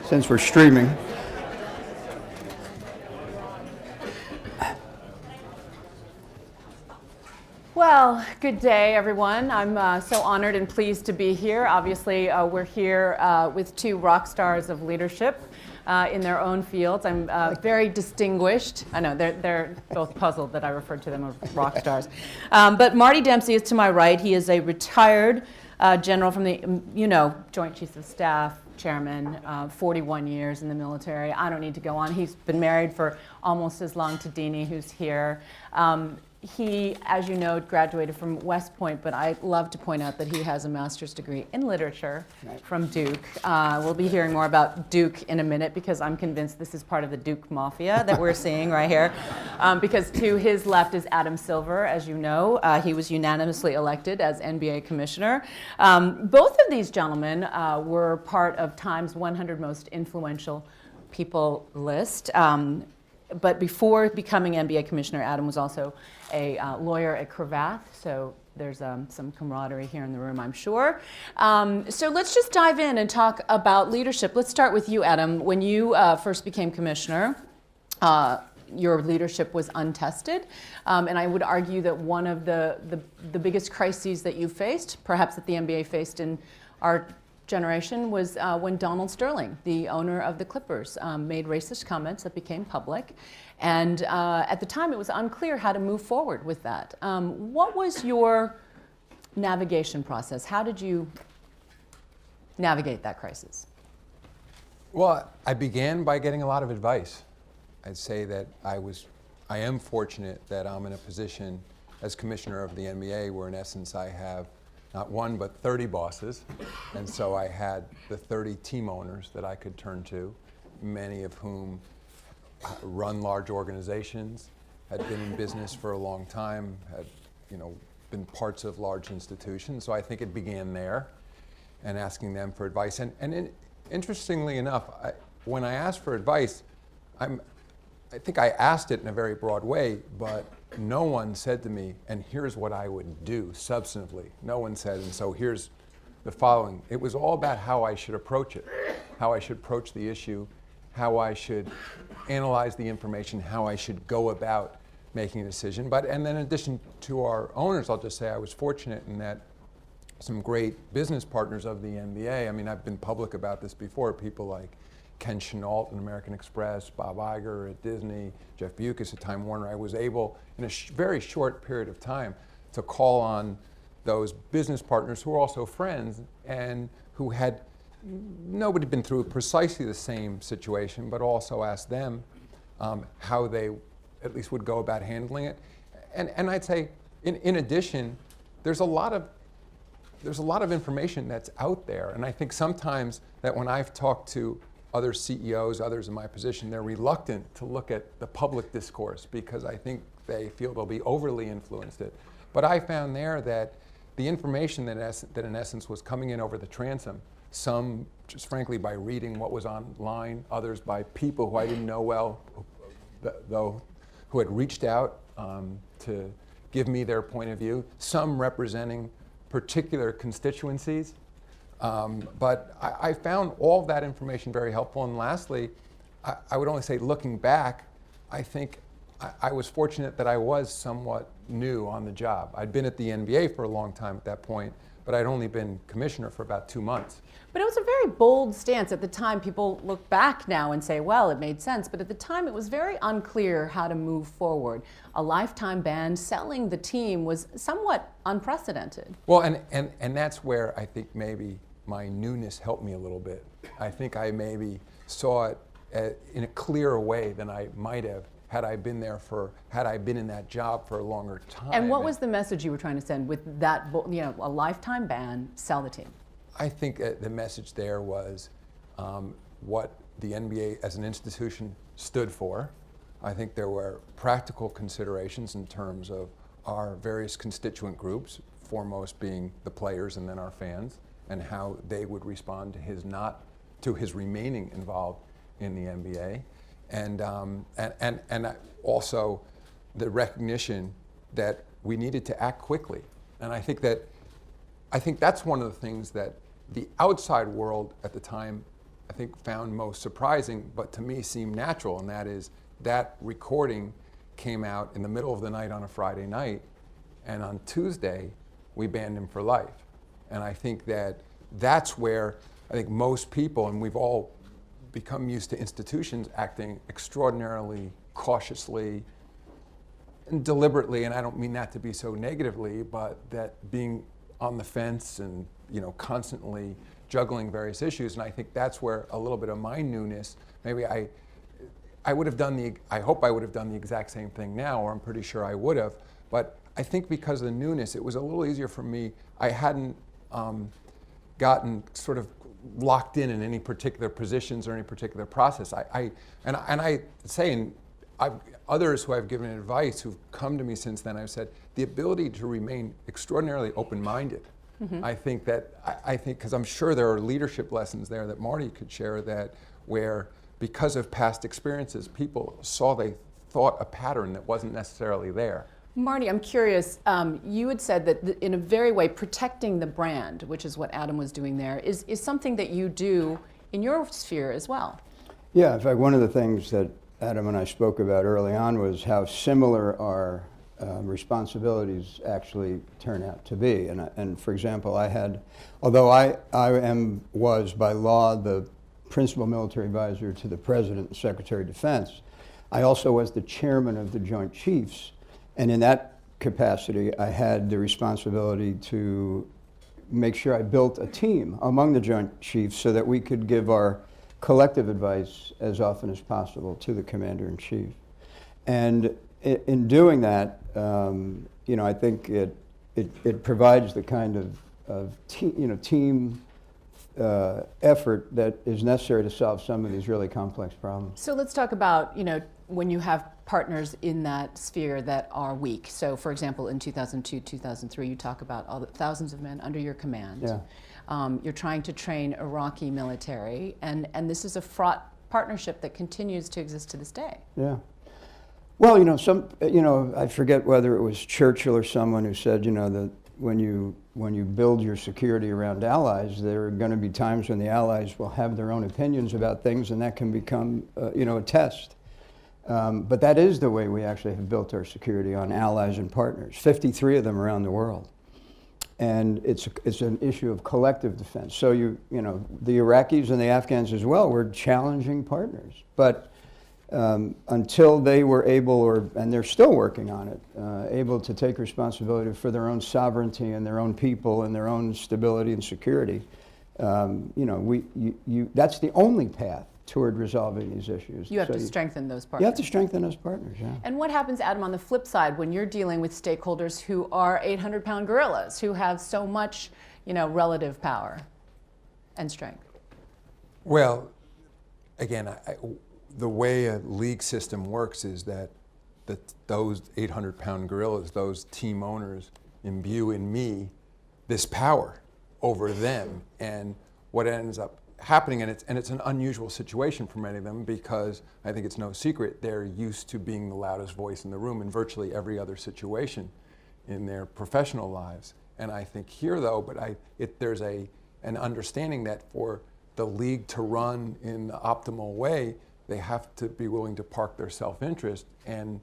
since we're streaming. Well, good day, everyone. I'm so honored and pleased to be here. Obviously, we're here with two rock stars of leadership in their own fields. I'm very distinguished. I know, they're both puzzled that I referred to them as rock stars. But Marty Dempsey is to my right. He is a retired general from the, Joint Chiefs of Staff, chairman, 41 years in the military. I don't need to go on. He's been married for almost as long to Deanie, who's here. He, as you know, graduated from West Point, but I love to point out that he has a master's degree in literature from Duke. We'll be hearing more about Duke in a minute because I'm convinced this is part of the Duke Mafia that we're seeing right here. Because to his left is Adam Silver, as you know. He was unanimously elected as NBA commissioner. Both of these gentlemen were part of Time's 100 Most Influential People list. But before becoming NBA commissioner, Adam was also a lawyer at Cravath, so there's some camaraderie here in the room, I'm sure. So let's just dive in and talk about leadership. Let's start with you, Adam. When you first became commissioner, your leadership was untested, and I would argue that one of the biggest crises that you faced, perhaps that the NBA faced in our generation, was when Donald Sterling, the owner of the Clippers, made racist comments that became public. And at the time, it was unclear how to move forward with that. What was your navigation process? How did you navigate that crisis? Well, I began by getting a lot of advice. I'd say that I am fortunate that I'm in a position as commissioner of the NBA where in essence I have not one, but 30 bosses. And so I had the 30 team owners that I could turn to, many of whom run large organizations, had been in business for a long time, had been parts of large institutions. So I think it began there and asking them for advice. And interestingly enough, when I asked for advice, I think I asked it in a very broad way, but no one said to me, and here's what I would do substantively. No one said, and so here's the following. It was all about how I should approach it, how I should approach the issue, how I should analyze the information, how I should go about making a decision. And then in addition to our owners, I'll just say I was fortunate in that some great business partners of the NBA, I mean, I've been public about this before, people like Ken Chenault at American Express, Bob Iger at Disney, Jeff Bewkes at Time Warner. I was able, in a very short period of time, to call on those business partners who were also friends and who had nobody been through precisely the same situation, but also ask them how they at least would go about handling it. And I'd say, in addition, there's a lot of information that's out there, and I think sometimes that when I've talked to other CEOs, others in my position, they're reluctant to look at the public discourse because I think they feel they'll be overly influenced it. But I found there that the information that in essence was coming in over the transom, some just frankly by reading what was online, others by people who I didn't know well, though, who had reached out to give me their point of view, some representing particular constituencies. But I found all of that information very helpful. And lastly, I would only say looking back, I think I was fortunate that I was somewhat new on the job. I'd been at the NBA for a long time at that point, but I'd only been commissioner for about 2 months. But it was a very bold stance. At the time, people look back now and say, well, it made sense. But at the time, it was very unclear how to move forward. A lifetime ban, selling the team was somewhat unprecedented. Well, and that's where I think maybe my newness helped me a little bit. I think I maybe saw it in a clearer way than I might have had I been in that job for a longer time. And what was the message you were trying to send with that, a lifetime ban, sell the team? I think the message there was what the NBA as an institution stood for. I think there were practical considerations in terms of our various constituent groups, foremost being the players and then our fans, and how they would respond to his remaining involved in the NBA, and also the recognition that we needed to act quickly. And I think that's one of the things that the outside world at the time, I think found most surprising, but to me seemed natural, and that is that recording came out in the middle of the night on a Friday night, and on Tuesday, we banned him for life. And I think that's where I think most people, and we've all become used to institutions acting extraordinarily cautiously and deliberately, and I don't mean that to be so negatively, but that being on the fence and constantly juggling various issues. And I think that's where a little bit of my newness, maybe I would have done I hope I would have done the exact same thing now, or I'm pretty sure I would have, but I think because of the newness, it was a little easier for me. I hadn't gotten sort of locked in any particular positions or any particular process. Others who I've given advice who've come to me since then, I've said the ability to remain extraordinarily open-minded. Mm-hmm. I think because I'm sure there are leadership lessons there that Marty could share where because of past experiences, people they thought a pattern that wasn't necessarily there. Marty, I'm curious, you had said that in a very way protecting the brand, which is what Adam was doing there, is something that you do in your sphere as well. Yeah, in fact, one of the things that Adam and I spoke about early on was how similar our responsibilities actually turn out to be. And for example, although I was by law the principal military advisor to the President and Secretary of Defense, I also was the chairman of the Joint Chiefs. And in that capacity, I had the responsibility to make sure I built a team among the Joint Chiefs so that we could give our collective advice as often as possible to the Commander-in-Chief. And in doing that, I think it provides the kind of team effort that is necessary to solve some of these really complex problems. So let's talk about, when you have partners in that sphere that are weak. So for example, in 2002, 2003, you talk about all the thousands of men under your command. Yeah. You're trying to train Iraqi military, and this is a fraught partnership that continues to exist to this day. Yeah. Well, I forget whether it was Churchill or someone who said, that when you build your security around allies, there are going to be times when the allies will have their own opinions about things, and that can become, a test. But that is the way we actually have built our security, on allies and partners, 53 of them around the world. And it's an issue of collective defense. So the Iraqis and the Afghans as well were challenging partners. But until they were able, and they're still working on it, able to take responsibility for their own sovereignty and their own people and their own stability and security, that's the only path toward resolving these issues. You have to strengthen those partners. You have to strengthen those partners, yeah. And what happens, Adam, on the flip side when you're dealing with stakeholders who are 800-pound gorillas, who have so much, relative power and strength? Well, again, the way a league system works is that those 800-pound gorillas, those team owners, imbue in me this power over them. And what ends up happening, and it's an unusual situation for many of them, because I think it's no secret they're used to being the loudest voice in the room in virtually every other situation in their professional lives. And I think here, though, there's an understanding that for the league to run in the optimal way, they have to be willing to park their self-interest and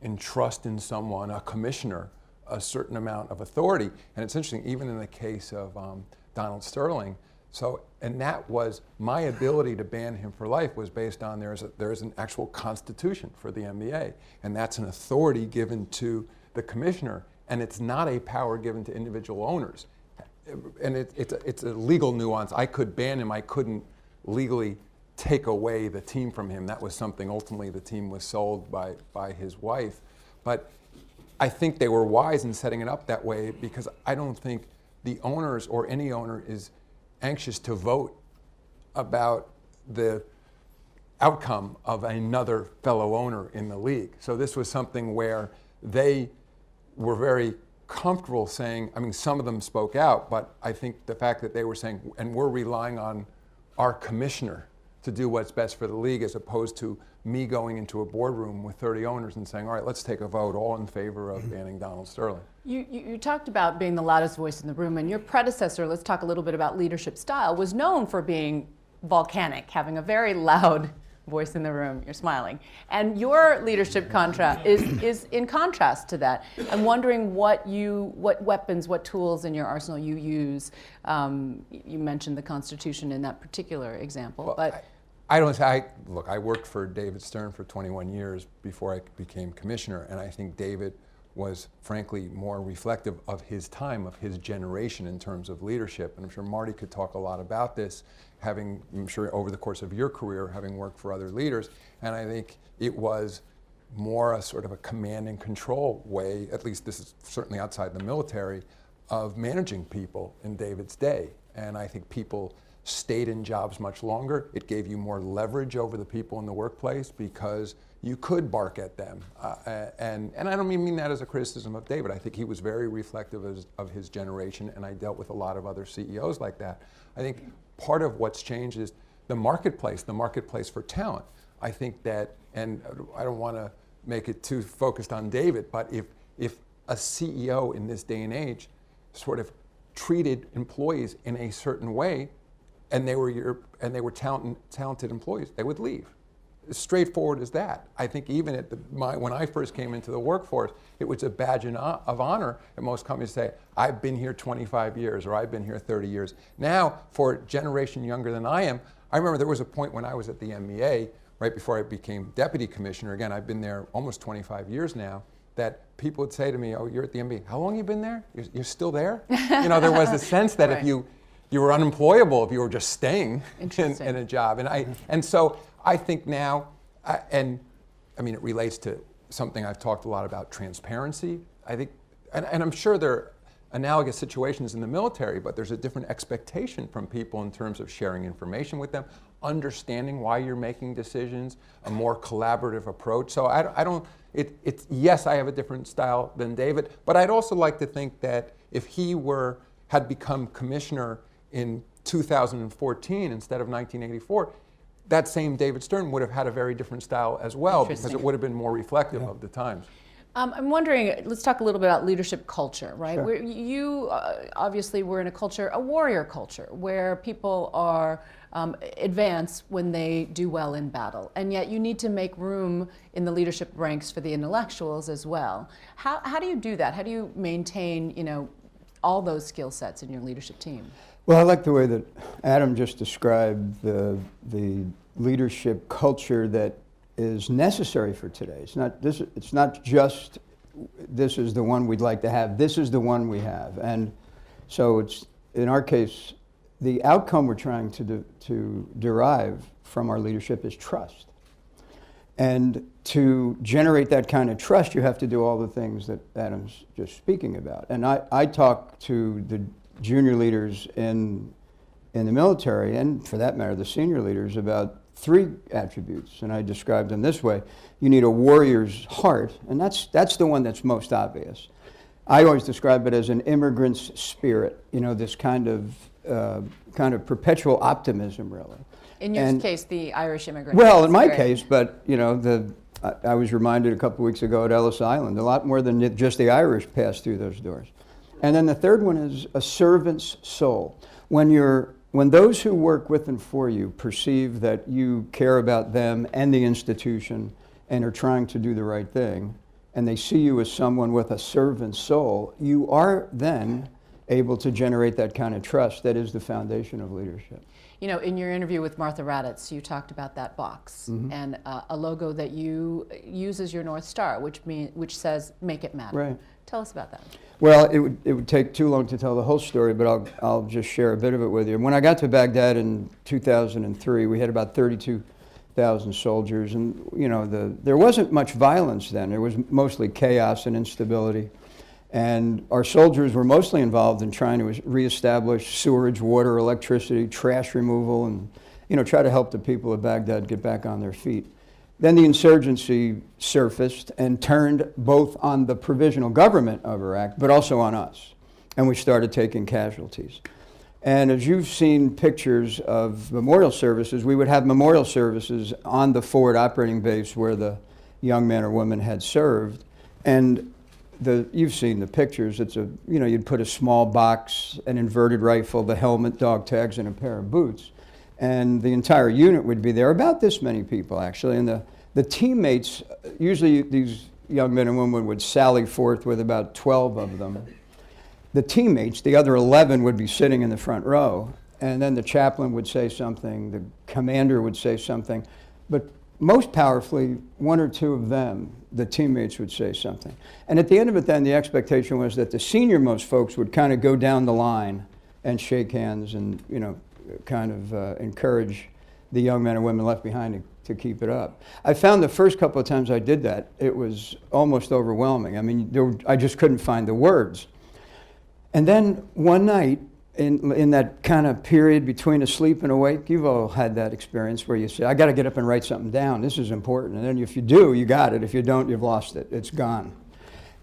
entrust in someone, a commissioner, a certain amount of authority. And it's interesting, even in the case of Donald Sterling. And that was my ability to ban him for life was based on there's an actual constitution for the NBA, and that's an authority given to the commissioner, and it's not a power given to individual owners. And it's a legal nuance. I could ban him. I couldn't legally take away the team from him. That was something ultimately the team was sold by his wife. But I think they were wise in setting it up that way, because I don't think the owners or any owner is anxious to vote about the outcome of another fellow owner in the league. So this was something where they were very comfortable saying, some of them spoke out, but I think the fact that they were saying, and we're relying on our commissioner to do what's best for the league, as opposed to me going into a boardroom with 30 owners and saying, all right, let's take a vote, all in favor of banning Donald Sterling. You talked about being the loudest voice in the room, and your predecessor, let's talk a little bit about leadership style, was known for being volcanic, having a very loud voice in the room. You're smiling. And your leadership contrast is in contrast to that. I'm wondering what weapons, what tools in your arsenal you use. You mentioned the Constitution in that particular example, Well, but look, I worked for David Stern for 21 years before I became commissioner, and I think David was frankly more reflective of his time, of his generation in terms of leadership. And I'm sure Marty could talk a lot about this, I'm sure over the course of your career, having worked for other leaders. And I think it was more a sort of a command and control way, at least this is certainly outside the military, of managing people in David's day. And I think people stayed in jobs much longer. It gave you more leverage over the people in the workplace because you could bark at them. And I don't mean that as a criticism of David. I think he was very reflective of his generation, and I dealt with a lot of other CEOs like that. I think part of what's changed is the marketplace for talent. I think that, and I don't want to make it too focused on David, but if a CEO in this day and age sort of treated employees in a certain way, and they were talented employees, they would leave. As straightforward as that. I think even when I first came into the workforce, it was a badge of honor at most companies to say, I've been here 25 years or I've been here 30 years. Now, for a generation younger than I am, I remember there was a point when I was at the MEA, right before I became deputy commissioner, again, I've been there almost 25 years now, that people would say to me, oh, you're at the MEA, how long have you been there? You're still there? There was a sense that right. if you were unemployable if you were just staying in a job. And so I think now, and I mean, it relates to something I've talked a lot about, transparency. I think, and I'm sure there are analogous situations in the military, but there's a different expectation from people in terms of sharing information with them, understanding why you're making decisions, a more collaborative approach. So yes, I have a different style than David, but I'd also like to think that if he had become commissioner in 2014 instead of 1984, that same David Stern would have had a very different style as well, because it would have been more reflective of the times. I'm wondering, let's talk a little bit about leadership culture, right? Sure. You obviously were in a warrior culture, where people are advance when they do well in battle. And yet you need to make room in the leadership ranks for the intellectuals as well. How do you do that? How do you maintain, all those skill sets in your leadership team? Well, I like the way that Adam just described the leadership culture that is necessary for today. It's not just this is the one we'd like to have. This is the one we have, and so it's in our case, the outcome we're trying to derive from our leadership is trust. And to generate that kind of trust, you have to do all the things that Adam's just speaking about. And I talk to the junior leaders in the military, and for that matter, the senior leaders, about three attributes, and I describe them this way. You need a warrior's heart, and that's the one that's most obvious. I always describe it as an immigrant's spirit, this kind of perpetual optimism, really. In your case, the Irish immigrant. Well, in my case, but I was reminded a couple weeks ago at Ellis Island, a lot more than just the Irish pass through those doors. And then the third one is a servant's soul. When those who work with and for you perceive that you care about them and the institution and are trying to do the right thing, and they see you as someone with a servant's soul, you are then able to generate that kind of trust that is the foundation of leadership. In your interview with Martha Raddatz, you talked about that box and a logo that you use as your North Star, which says, make it matter. Right. Tell us about that. Well, it would take too long to tell the whole story, but I'll just share a bit of it with you. When I got to Baghdad in 2003, we had about 32,000 soldiers, and there wasn't much violence then. There was mostly chaos and instability. And our soldiers were mostly involved in trying to reestablish sewerage, water, electricity, trash removal, and try to help the people of Baghdad get back on their feet. Then the insurgency surfaced and turned both on the provisional government of Iraq, but also on us. And we started taking casualties. And as you've seen pictures of memorial services, we would have memorial services on the forward operating base where the young man or woman had served. And you've seen the pictures. It's you'd put a small box, an inverted rifle, the helmet, dog tags, and a pair of boots. and the entire unit would be there, about this many people actually, and the teammates, usually these young men and women would sally forth with about 12 of them. The teammates, the other 11, would be sitting in the front row, and then the chaplain would say something, the commander would say something, but most powerfully, one or two of them, the teammates, would say something. And at the end of it then, the expectation was that the senior-most folks would kind of go down the line and shake hands and, you know, kind of encourage the young men and women left behind to keep it up. I found the first couple of times I did that, it was almost overwhelming. I mean, I just couldn't find the words. And then one night, in that kind of period between asleep and awake, you've all had that experience where you say, I got to get up and write something down. This is important. And then if you do, you got it. If you don't, you've lost it. It's gone.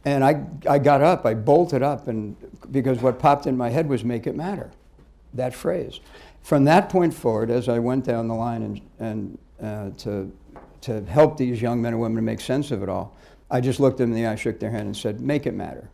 And I got up, I bolted up, and because what popped in my head was make it matter, that phrase. From that point forward, as I went down the line and to help these young men and women to make sense of it all, I just looked them in the eye, shook their hand, and said, make it matter.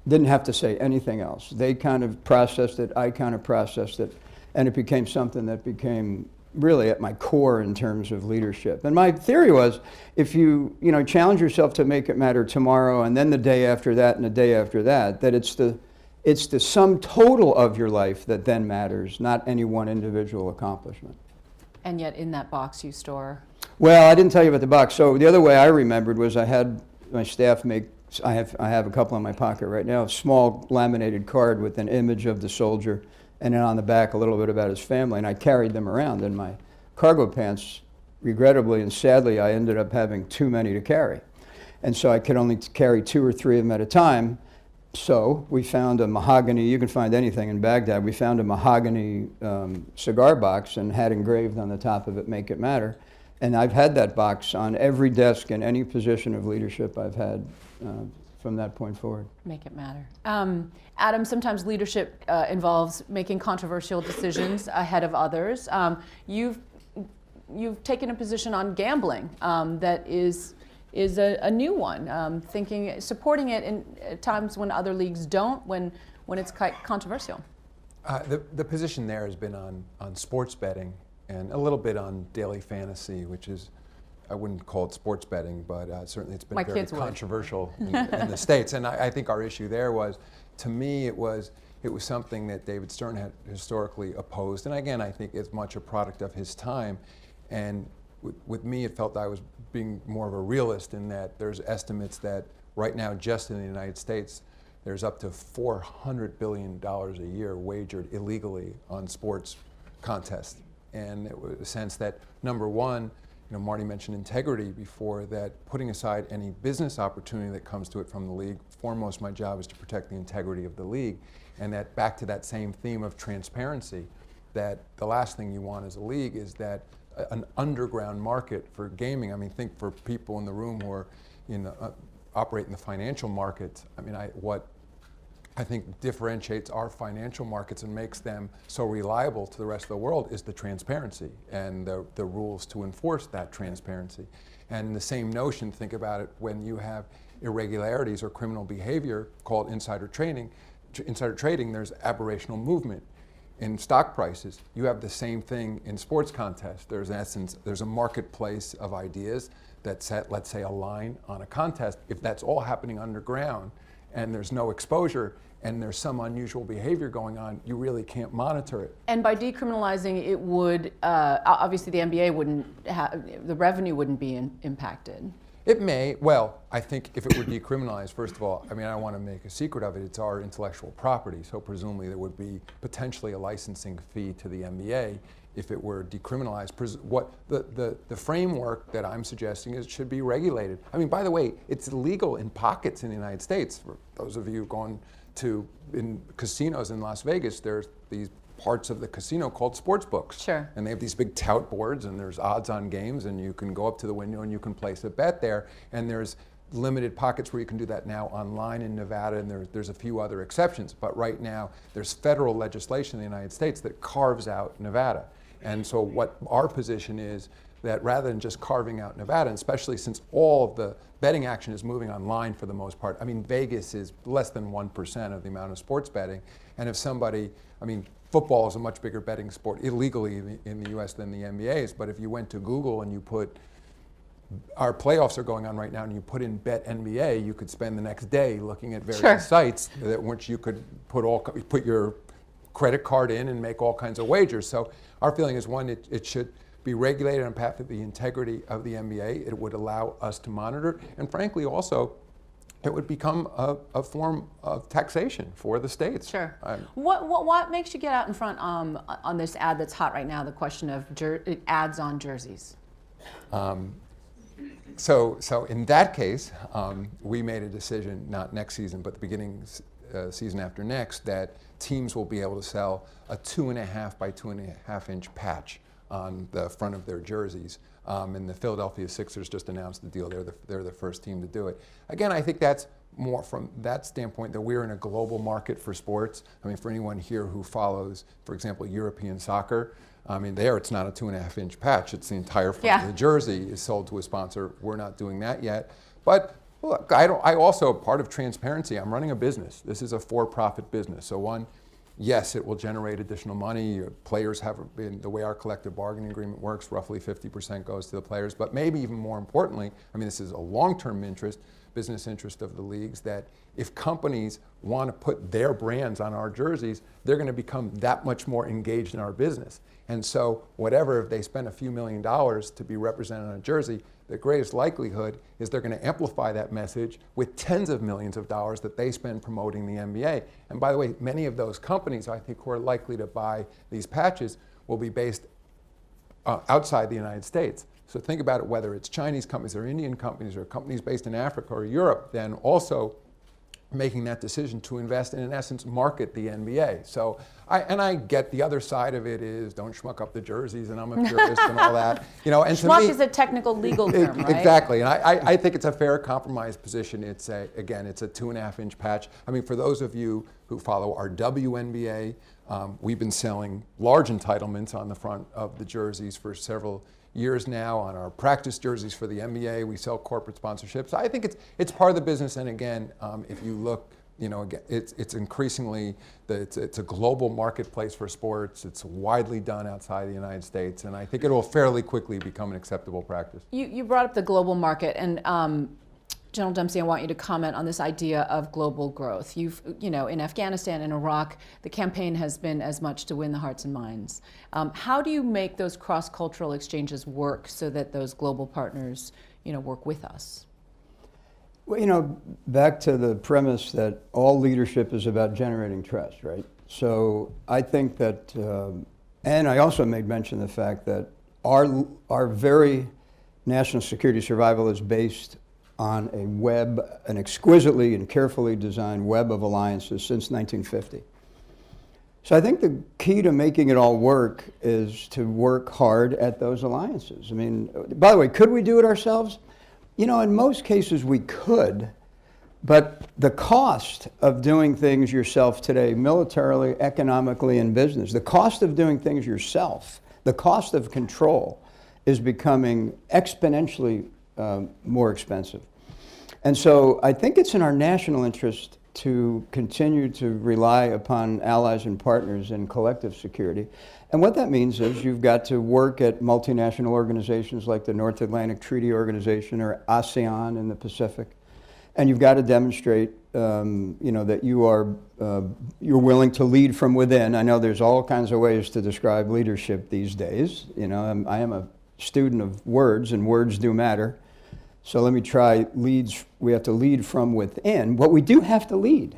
Didn't have to say anything else. They kind of processed it, I kind of processed it, and it became something that became really at my core in terms of leadership. And my theory was, if you challenge yourself to make it matter tomorrow, and then the day after that, and the day after that, that it's the sum total of your life that then matters, not any one individual accomplishment. And yet in that box you store? Well, I didn't tell you about the box. So the other way I remembered was I had my staff make, I have a couple in my pocket right now, a small laminated card with an image of the soldier, and then on the back a little bit about his family, and I carried them around in my cargo pants. Regrettably and sadly, I ended up having too many to carry. And so I could only carry 2 or 3 of them at a time. So we found a mahogany, you can find anything in Baghdad, we found a mahogany cigar box and had engraved on the top of it, make it matter. And I've had that box on every desk in any position of leadership I've had from that point forward. Make it matter. Adam, sometimes leadership involves making controversial decisions ahead of others. You've taken a position on gambling that is a new one, supporting it in times when other leagues don't, when it's quite controversial. The position there has been on sports betting and a little bit on daily fantasy, which is, I wouldn't call it sports betting, but certainly it's been very controversial in the States. And I think our issue there was, to me, it was something that David Stern had historically opposed. And again, I think it's much a product of his time. And with me, it felt I was being more of a realist in that there's estimates that right now, just in the United States, there's up to $400 billion a year wagered illegally on sports contests. And it was a sense that, number one, Marty mentioned integrity before, that putting aside any business opportunity that comes to it from the league, foremost my job is to protect the integrity of the league. And that back to that same theme of transparency, that the last thing you want as a league is that an underground market for gaming. I mean, think for people in the room who are operate in the financial markets. I mean, what I think differentiates our financial markets and makes them so reliable to the rest of the world is the transparency and the rules to enforce that transparency. And the same notion, think about it, when you have irregularities or criminal behavior called insider trading, there's aberrational movement. In stock prices, you have the same thing in sports contests. There's, in essence, there's a marketplace of ideas that set, let's say, a line on a contest. If that's all happening underground and there's no exposure and there's some unusual behavior going on, you really can't monitor it. And by decriminalizing, it would, obviously the NBA wouldn't have, the revenue wouldn't be impacted. It may. Well, I think if it were decriminalized, first of all, I mean, I don't want to make a secret of it, it's our intellectual property, so presumably there would be potentially a licensing fee to the NBA if it were decriminalized. What the framework that I'm suggesting is it should be regulated. I mean, by the way, it's illegal in pockets in the United States. For those of you going to in casinos in Las Vegas, there's these parts of the casino called sports books. Sure. And they have these big tout boards and there's odds on games and you can go up to the window and you can place a bet there. And there's limited pockets where you can do that now online in Nevada, and there's a few other exceptions. But right now, there's federal legislation in the United States that carves out Nevada. And so what our position is, that rather than just carving out Nevada, and especially since all of the betting action is moving online for the most part. I mean, Vegas is less than 1% of the amount of sports betting. And if somebody, I mean, football is a much bigger betting sport illegally in the US than the NBA is, but if you went to Google and you put, our playoffs are going on right now, and you put in bet NBA, you could spend the next day looking at various sites that which you could put your credit card in and make all kinds of wagers. So our feeling is, one, it should be regulated on behalf of the integrity of the NBA. It would allow us to monitor, and frankly also, it would become a form of taxation for the states. Sure. What makes you get out in front on this ad that's hot right now, the question of ads on jerseys? So in that case, we made a decision, not next season, but the beginning season after next, that teams will be able to sell a 2.5 by 2.5 inch patch on the front of their jerseys. And the Philadelphia Sixers just announced the deal. They're the first team to do it. Again, I think that's more from that standpoint that we're in a global market for sports. I mean, for anyone here who follows, for example, European soccer, I mean, there it's not a 2.5 inch patch. It's the entire front of the jersey is sold to a sponsor. We're not doing that yet. But look, I also, part of transparency, I'm running a business. This is a for-profit business. So one, yes, it will generate additional money. Players have been, the way our collective bargaining agreement works, roughly 50% goes to the players. But maybe even more importantly, I mean, this is a long-term interest, business interest of the leagues, that if companies want to put their brands on our jerseys, they're going to become that much more engaged in our business. And so whatever, if they spend a few $1 million to be represented on a jersey, the greatest likelihood is they're going to amplify that message with tens of millions of dollars that they spend promoting the NBA. And by the way, many of those companies, I think, who are likely to buy these patches will be based outside the United States. So think about it, whether it's Chinese companies or Indian companies or companies based in Africa or Europe, then also making that decision to invest and, in essence, market the NBA. So, I get the other side of it is don't schmuck up the jerseys, and I'm a purist and all that. You know, and schmuck to me, is a technical legal term, right? Exactly, and I think it's a fair compromise position. It's again, it's a 2.5 inch patch. I mean, for those of you who follow our WNBA, we've been selling large entitlements on the front of the jerseys for several years now. On our practice jerseys for the NBA, we sell corporate sponsorships. I think it's part of the business. And again, if you look, you know, again, it's increasingly it's a global marketplace for sports. It's widely done outside the United States, and I think it will fairly quickly become an acceptable practice. You brought up the global market, and General Dempsey, I want you to comment on this idea of global growth. You know, in Afghanistan and Iraq, the campaign has been as much to win the hearts and minds. How do you make those cross-cultural exchanges work so that those global partners, you know, work with us? Well, you know, back to the premise that all leadership is about generating trust, right? So I think that, and I also made mention of the fact that our very national security survival is based on a web, an exquisitely and carefully designed web of alliances since 1950. So I think the key to making it all work is to work hard at those alliances. I mean, by the way, could we do it ourselves? You know, in most cases we could, but the cost of doing things yourself today, militarily, economically, and business, the cost of doing things yourself, the cost of control is becoming exponentially more expensive. And so I think it's in our national interest to continue to rely upon allies and partners in collective security. And what that means is you've got to work at multinational organizations like the North Atlantic Treaty Organization or ASEAN in the Pacific. And you've got to demonstrate you know, that you're willing to lead from within. I know there's all kinds of ways to describe leadership these days. You know, I am a student of words, and words do matter. So let me try leads. We have to lead from within, but we do have to lead.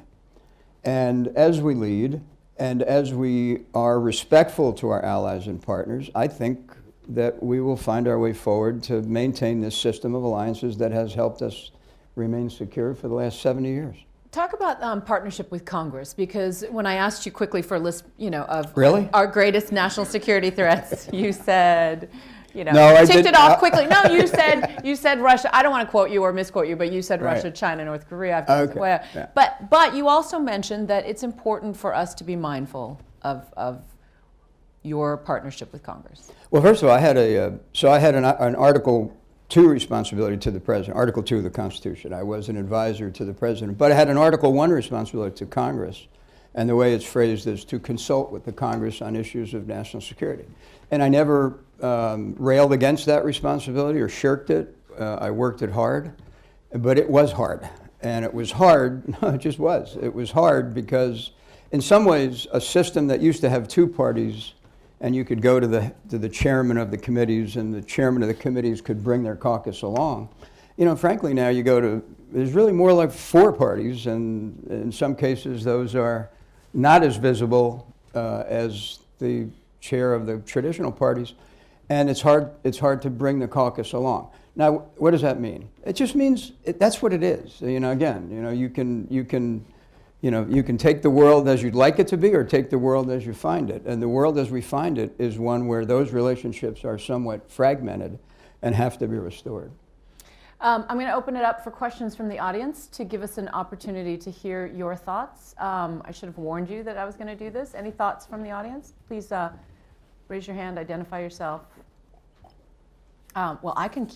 And as we lead, and as we are respectful to our allies and partners, I think that we will find our way forward to maintain this system of alliances that has helped us remain secure for the last 70 years. Talk about partnership with Congress, because when I asked you quickly for a list, you know, of Really? our greatest national security threats, you said, you know, No, I ticked didn't. it off quickly. No, you said Russia. I don't want to quote you or misquote you, but you said Right. Russia, China, North Korea. Okay. Well, Yeah. But you also mentioned that it's important for us to be mindful of your partnership with Congress? Well, first of all, I had an Article 2 responsibility to the President, Article 2 of the Constitution. I was an advisor to the President, but I had an Article 1 responsibility to Congress, and the way it's phrased is to consult with the Congress on issues of national security. And I never railed against that responsibility or shirked it. I worked it hard, but it was hard. And it was hard, no, it just was. It was hard because in some ways, a system that used to have two parties, and you could go to the chairman of the committees, and the chairman of the committees could bring their caucus along. You know, frankly, now you go to, there's really more like four parties, and in some cases, those are not as visible as the chair of the traditional parties, and it's hard to bring the caucus along. Now, what does that mean? It just means that's what it is. You know, again, you know, you can take the world as you'd like it to be, or take the world as you find it. And the world as we find it is one where those relationships are somewhat fragmented and have to be restored. I'm going to open it up for questions from the audience to give us an opportunity to hear your thoughts. I should have warned you that I was going to do this. Any thoughts from the audience? Please raise your hand, identify yourself. Well, I can keep